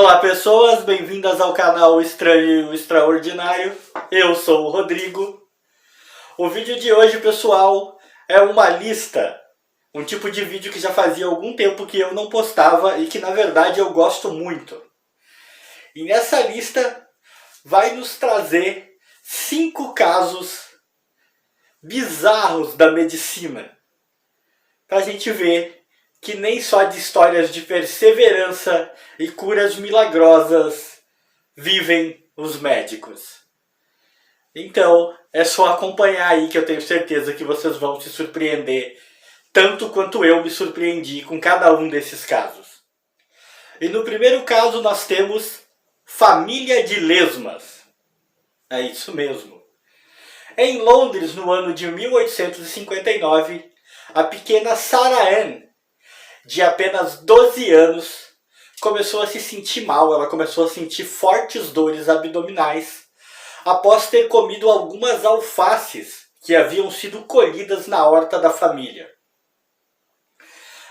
Olá pessoas, bem-vindas ao canal Estranho e Extraordinário. Eu sou o Rodrigo. O vídeo de hoje, pessoal, é uma lista, um tipo de vídeo que já fazia algum tempo que eu não postava e que na verdade eu gosto muito. E nessa lista vai nos trazer 5 casos bizarros da medicina, para a gente ver que nem só de histórias de perseverança e curas milagrosas vivem os médicos. Então, é só acompanhar aí que eu tenho certeza que vocês vão se surpreender, tanto quanto eu me surpreendi com cada um desses casos. E no primeiro caso nós temos família de lesmas. É isso mesmo. Em Londres, no ano de 1859, a pequena Sarah Ann, de apenas 12 anos, começou a se sentir mal. Ela começou a sentir fortes dores abdominais após ter comido algumas alfaces que haviam sido colhidas na horta da família.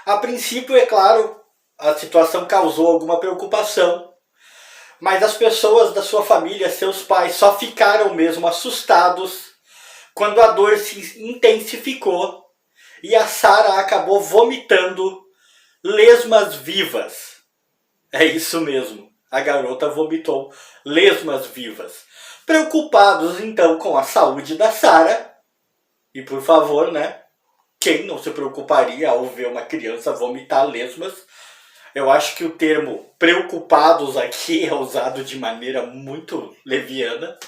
A princípio, é claro, a situação causou alguma preocupação, mas as pessoas da sua família, seus pais, só ficaram mesmo assustados quando a dor se intensificou e a Sarah acabou vomitando lesmas vivas. É isso mesmo, a garota vomitou lesmas vivas. Preocupados então com a saúde da Sarah, e por favor, né, quem não se preocuparia ao ver uma criança vomitar lesmas? Eu acho que o termo preocupados aqui é usado de maneira muito leviana,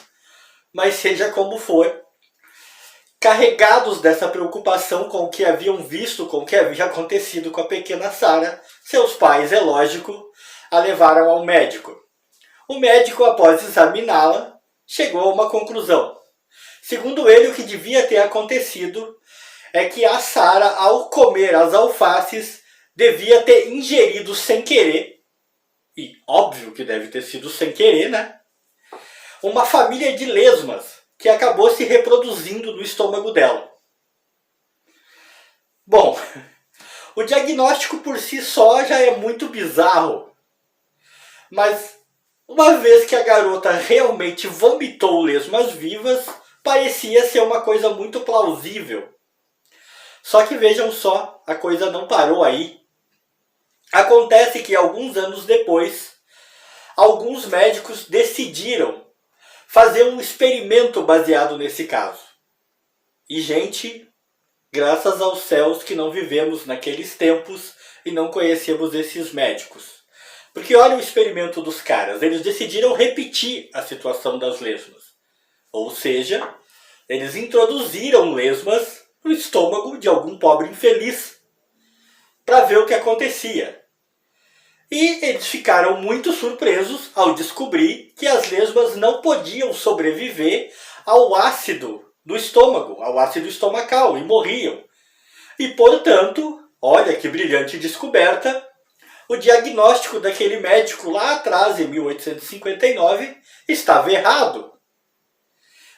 mas seja como for, carregados dessa preocupação com o que haviam visto, com o que havia acontecido com a pequena Sarah, seus pais, é lógico, a levaram ao médico. O médico, após examiná-la, chegou a uma conclusão. Segundo ele, o que devia ter acontecido é que a Sarah, ao comer as alfaces, devia ter ingerido sem querer, e óbvio que deve ter sido sem querer, né? Uma família de lesmas que acabou se reproduzindo no estômago dela. Bom, o diagnóstico por si só já é muito bizarro, mas uma vez que a garota realmente vomitou lesmas vivas, parecia ser uma coisa muito plausível. Só que vejam só, a coisa não parou aí. Acontece que alguns anos depois, alguns médicos decidiram fazer um experimento baseado nesse caso. E, gente, graças aos céus que não vivemos naqueles tempos e não conhecemos esses médicos. Porque olha o experimento dos caras, eles decidiram repetir a situação das lesmas. Ou seja, eles introduziram lesmas no estômago de algum pobre infeliz para ver o que acontecia. E eles ficaram muito surpresos ao descobrir que as lesmas não podiam sobreviver ao ácido do estômago, ao ácido estomacal, e morriam. E, portanto, olha que brilhante descoberta, o diagnóstico daquele médico lá atrás, em 1859, estava errado.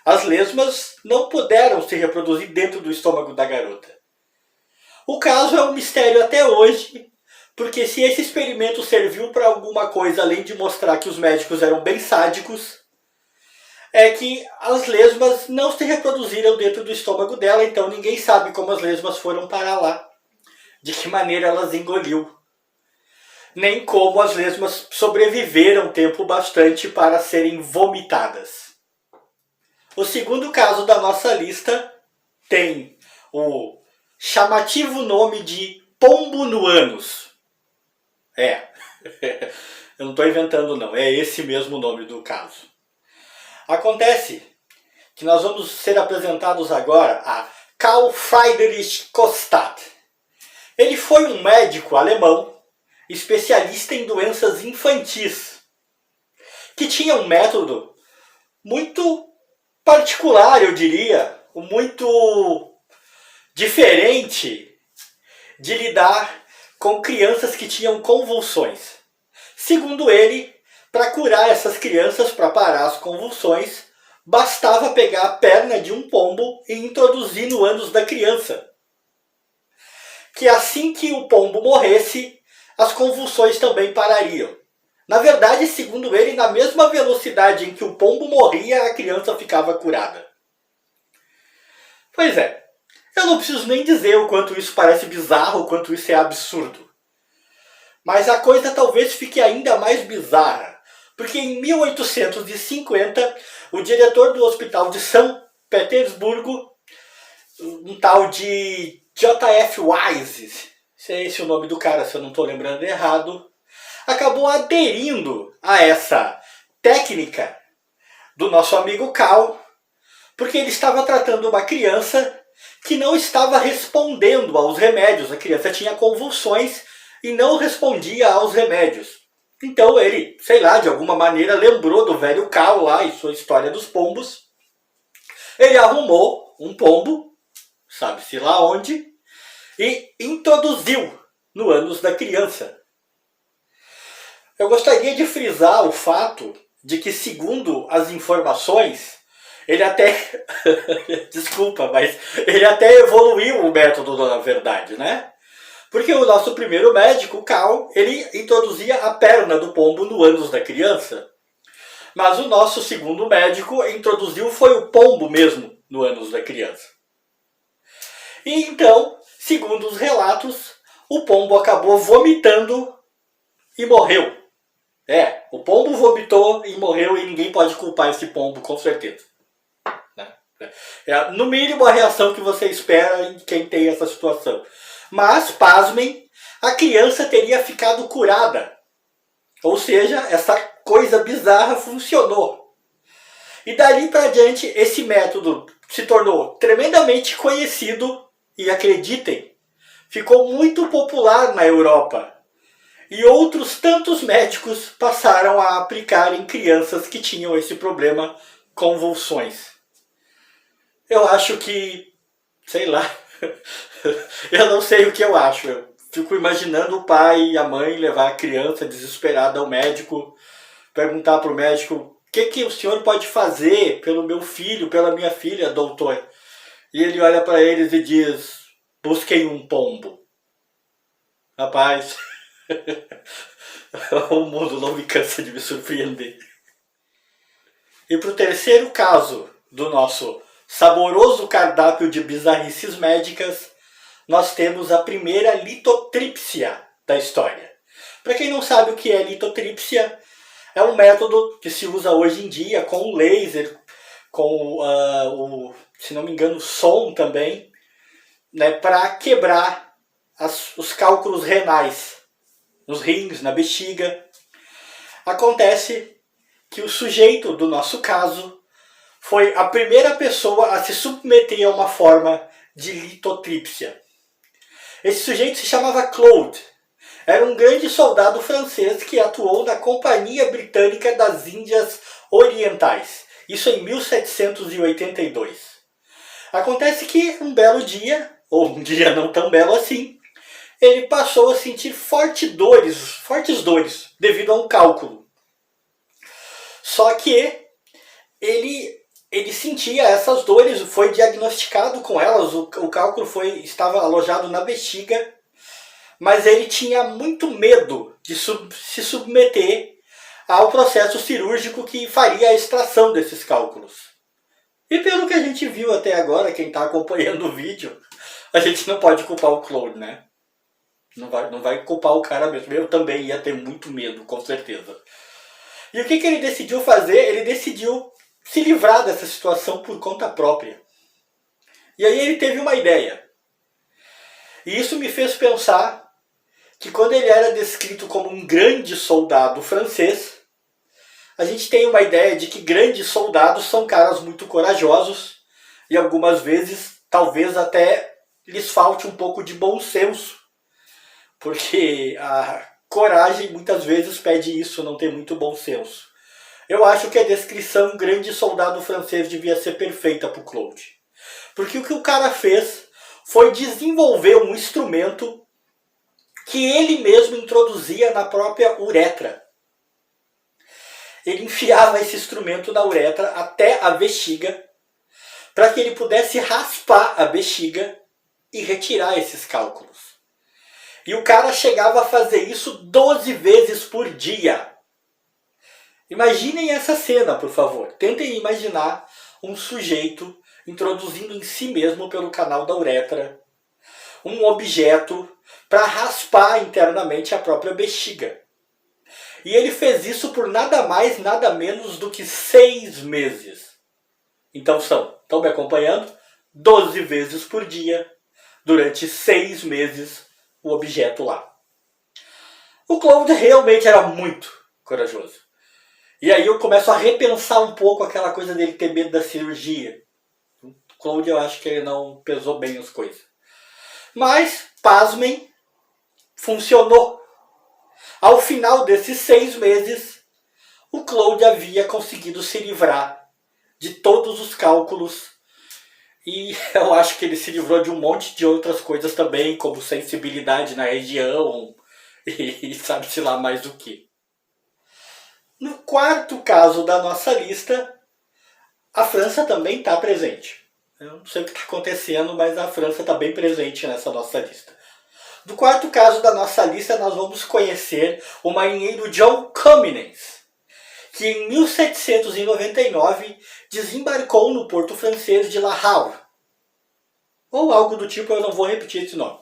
As lesmas não puderam se reproduzir dentro do estômago da garota. O caso é um mistério até hoje, porque se esse experimento serviu para alguma coisa além de mostrar que os médicos eram bem sádicos, é que as lesmas não se reproduziram dentro do estômago dela, então ninguém sabe como as lesmas foram parar lá, de que maneira elas engoliu, nem como as lesmas sobreviveram tempo bastante para serem vomitadas. O segundo caso da nossa lista tem o chamativo nome de pombo no ânus. Eu não estou inventando não, é esse mesmo nome do caso. Acontece que nós vamos ser apresentados agora a Karl Friedrich Kostat. Ele foi um médico alemão, especialista em doenças infantis, que tinha um método muito particular, eu diria, muito diferente de lidar com crianças que tinham convulsões. Segundo ele, para curar essas crianças, para parar as convulsões, bastava pegar a perna de um pombo e introduzir no ânus da criança. Que assim que o pombo morresse, as convulsões também parariam. Na verdade, segundo ele, na mesma velocidade em que o pombo morria, a criança ficava curada. Pois é, eu não preciso nem dizer o quanto isso parece bizarro, o quanto isso é absurdo. Mas a coisa talvez fique ainda mais bizarra, porque em 1850, o diretor do Hospital de São Petersburgo, um tal de J.F. Wise, se é esse o nome do cara, se eu não estou lembrando errado, acabou aderindo a essa técnica do nosso amigo Cal, porque ele estava tratando uma criança que não estava respondendo aos remédios. A criança tinha convulsões e não respondia aos remédios. Então ele, sei lá, de alguma maneira lembrou do velho Cal lá e sua história dos pombos. Ele arrumou um pombo, sabe-se lá onde, e introduziu no ânus da criança. Eu gostaria de frisar o fato de que, segundo as informações, ele até... desculpa, mas ele até evoluiu o método na verdade, né? Porque o nosso primeiro médico, o Cal, ele introduzia a perna do pombo no ânus da criança. Mas o nosso segundo médico introduziu foi o pombo mesmo no ânus da criança. E então, segundo os relatos, o pombo acabou vomitando e morreu. O pombo vomitou e morreu e ninguém pode culpar esse pombo, com certeza. É, no mínimo, a reação que você espera em quem tem essa situação. Mas, pasmem, a criança teria ficado curada. Ou seja, essa coisa bizarra funcionou. E dali para diante, esse método se tornou tremendamente conhecido e, acreditem, ficou muito popular na Europa. E outros tantos médicos passaram a aplicar em crianças que tinham esse problema, convulsões. Eu acho que, sei lá, eu não sei o que eu acho. Eu fico imaginando o pai e a mãe levar a criança desesperada ao médico, perguntar para o médico: o que o senhor pode fazer pelo meu filho, pela minha filha, doutor? E ele olha para eles e diz: busquem um pombo. Rapaz, o mundo não me cansa de me surpreender. E para o terceiro caso do nosso saboroso cardápio de bizarrices médicas, nós temos a primeira litotrípsia da história. Para quem não sabe o que é litotrípsia, é um método que se usa hoje em dia com laser, com se não me engano, som também, né, para quebrar os cálculos renais, nos rins, na bexiga. Acontece que o sujeito do nosso caso foi a primeira pessoa a se submeter a uma forma de litotrípsia. Esse sujeito se chamava Claude. Era um grande soldado francês que atuou na Companhia Britânica das Índias Orientais. Isso em 1782. Acontece que um belo dia, ou um dia não tão belo assim, ele passou a sentir fortes dores devido a um cálculo. Só que ele sentia essas dores, foi diagnosticado com elas, o cálculo estava alojado na bexiga, mas ele tinha muito medo de se submeter ao processo cirúrgico que faria a extração desses cálculos. E pelo que a gente viu até agora, quem está acompanhando o vídeo, a gente não pode culpar o Claude, né? Não vai culpar o cara mesmo. Eu também ia ter muito medo, com certeza. E o que ele decidiu fazer? Ele decidiu se livrar dessa situação por conta própria. E aí ele teve uma ideia. E isso me fez pensar que quando ele era descrito como um grande soldado francês, a gente tem uma ideia de que grandes soldados são caras muito corajosos e algumas vezes talvez até lhes falte um pouco de bom senso. Porque a coragem muitas vezes pede isso, não tem muito bom senso. Eu acho que a descrição grande soldado francês devia ser perfeita para o Claude. Porque o que o cara fez foi desenvolver um instrumento que ele mesmo introduzia na própria uretra. Ele enfiava esse instrumento na uretra até a bexiga, para que ele pudesse raspar a bexiga e retirar esses cálculos. E o cara chegava a fazer isso 12 vezes por dia. Imaginem essa cena, por favor. Tentem imaginar um sujeito introduzindo em si mesmo pelo canal da uretra um objeto para raspar internamente a própria bexiga. E ele fez isso por nada mais, nada menos do que 6 meses. Então estão me acompanhando? 12 vezes por dia, durante 6 meses, o objeto lá. O Claude realmente era muito corajoso. E aí eu começo a repensar um pouco aquela coisa dele ter medo da cirurgia. O Claude, eu acho que ele não pesou bem as coisas. Mas, pasmem, funcionou. Ao final desses 6 meses, o Claude havia conseguido se livrar de todos os cálculos. E eu acho que ele se livrou de um monte de outras coisas também, como sensibilidade na região e sabe-se lá mais o que. No quarto caso da nossa lista, a França também está presente. Eu não sei o que está acontecendo, mas a França está bem presente nessa nossa lista. No quarto caso da nossa lista, nós vamos conhecer o marinheiro John Comines, que em 1799 desembarcou no porto francês de La Havre. Ou algo do tipo, eu não vou repetir esse nome.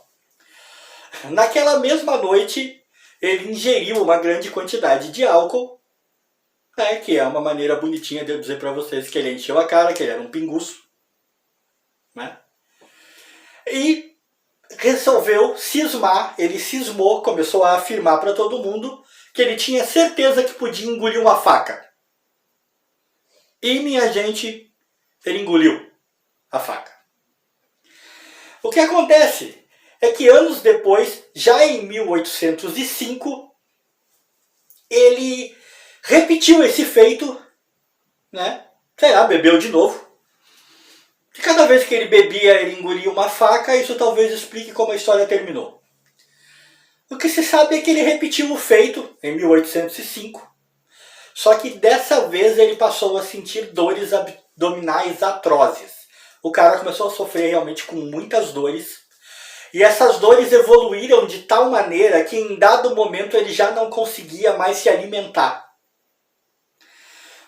Naquela mesma noite, ele ingeriu uma grande quantidade de álcool, que é uma maneira bonitinha de eu dizer para vocês que ele encheu a cara, que ele era um pinguço. Né? E resolveu cismar, ele cismou, começou a afirmar para todo mundo que ele tinha certeza que podia engolir uma faca. E, minha gente, ele engoliu a faca. O que acontece é que anos depois, já em 1805, ele repetiu esse feito, né? Sei lá, bebeu de novo. E cada vez que ele bebia, ele engolia uma faca. Isso talvez explique como a história terminou. O que se sabe é que ele repetiu o feito em 1805. Só que dessa vez ele passou a sentir dores abdominais atrozes. O cara começou a sofrer realmente com muitas dores. E essas dores evoluíram de tal maneira que em dado momento ele já não conseguia mais se alimentar.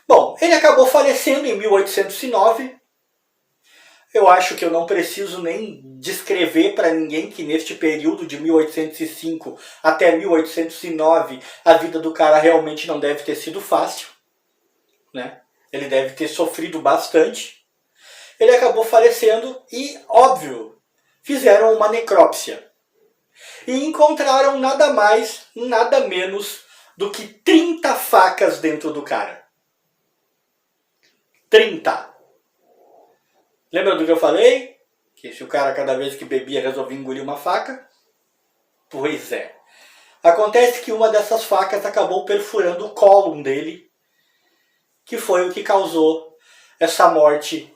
Bom, ele acabou falecendo em 1809. Eu acho que eu não preciso nem descrever para ninguém que neste período de 1805 até 1809 a vida do cara realmente não deve ter sido fácil. Né? Ele deve ter sofrido bastante. Ele acabou falecendo e, óbvio, fizeram uma necrópsia. E encontraram nada mais, nada menos do que 30 facas dentro do cara. 30. Lembra do que eu falei? Que se o cara cada vez que bebia resolvia engolir uma faca? Pois é. Acontece que uma dessas facas acabou perfurando o cólon dele, que foi o que causou essa morte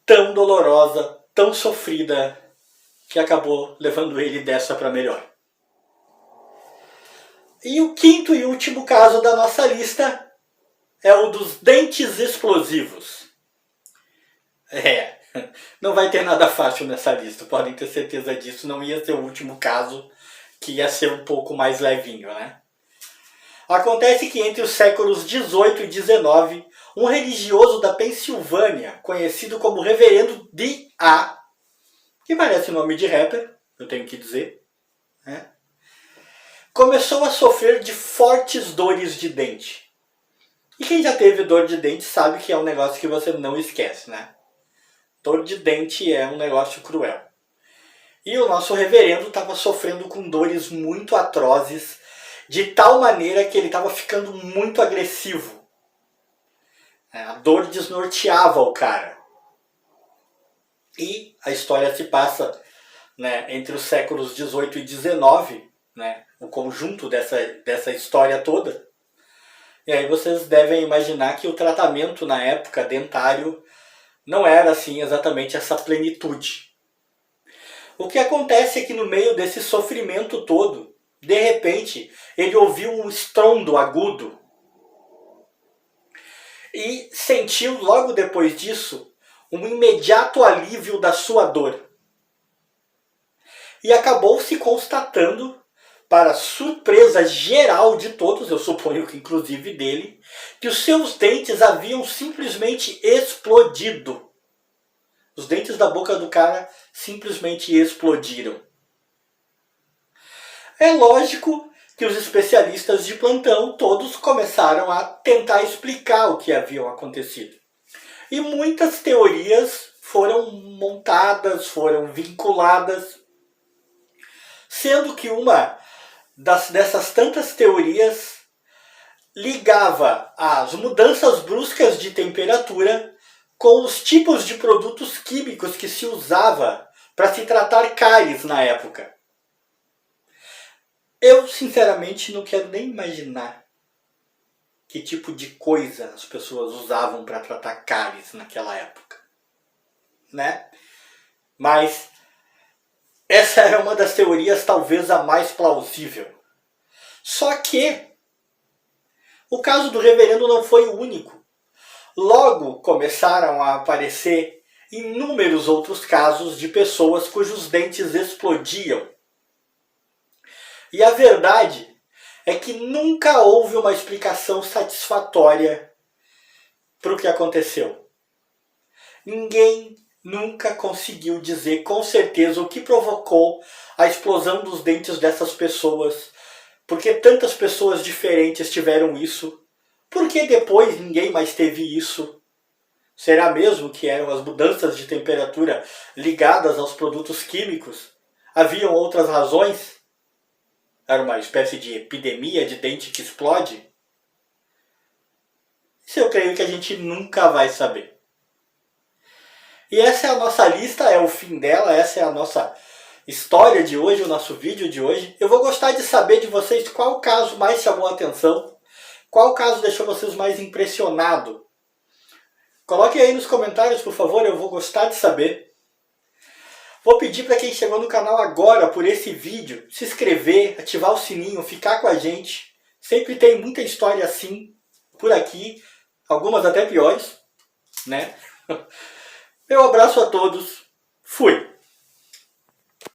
tão dolorosa, tão sofrida, que acabou levando ele dessa para melhor. E o quinto e último caso da nossa lista é o dos dentes explosivos. Não vai ter nada fácil nessa lista, podem ter certeza disso. Não ia ser o último caso, que ia ser um pouco mais levinho, né? Acontece que entre os séculos 18 e 19, um religioso da Pensilvânia, conhecido como Reverendo D.A., que parece nome de rapper, eu tenho que dizer, né? Começou a sofrer de fortes dores de dente. E quem já teve dor de dente sabe que é um negócio que você não esquece, né? Dor de dente é um negócio cruel. E o nosso reverendo estava sofrendo com dores muito atrozes, de tal maneira que ele estava ficando muito agressivo. A dor desnorteava o cara. E a história se passa, né, entre os séculos 18 e 19, né, o conjunto dessa história toda. E aí vocês devem imaginar que o tratamento na época dentário não era assim exatamente essa plenitude. O que acontece é que no meio desse sofrimento todo, de repente, ele ouviu um estrondo agudo e sentiu logo depois disso um imediato alívio da sua dor. E acabou se constatando, para surpresa geral de todos, eu suponho que inclusive dele, que os seus dentes haviam simplesmente explodido. Os dentes da boca do cara simplesmente explodiram. É lógico que os especialistas de plantão todos começaram a tentar explicar o que havia acontecido. E muitas teorias foram montadas, foram vinculadas, sendo que uma dessas tantas teorias ligava as mudanças bruscas de temperatura com os tipos de produtos químicos que se usava para se tratar cáries na época. Eu, sinceramente, não quero nem imaginar que tipo de coisa as pessoas usavam para tratar cáries naquela época, né? Mas essa era uma das teorias talvez a mais plausível. Só que o caso do reverendo não foi o único. Logo começaram a aparecer inúmeros outros casos de pessoas cujos dentes explodiam. E a verdade é que nunca houve uma explicação satisfatória para o que aconteceu. Ninguém nunca conseguiu dizer com certeza o que provocou a explosão dos dentes dessas pessoas, porque tantas pessoas diferentes tiveram isso, porque depois ninguém mais teve isso. Será mesmo que eram as mudanças de temperatura ligadas aos produtos químicos? Haviam outras razões? Era uma espécie de epidemia de dente que explode? Isso eu creio que a gente nunca vai saber. E essa é a nossa lista, é o fim dela, essa é a nossa história de hoje, o nosso vídeo de hoje. Eu vou gostar de saber de vocês qual caso mais chamou a atenção, qual caso deixou vocês mais impressionados. Coloquem aí nos comentários, por favor, eu vou gostar de saber. Vou pedir para quem chegou no canal agora por esse vídeo, se inscrever, ativar o sininho, ficar com a gente. Sempre tem muita história assim por aqui, algumas até piores, né? Meu abraço a todos, fui!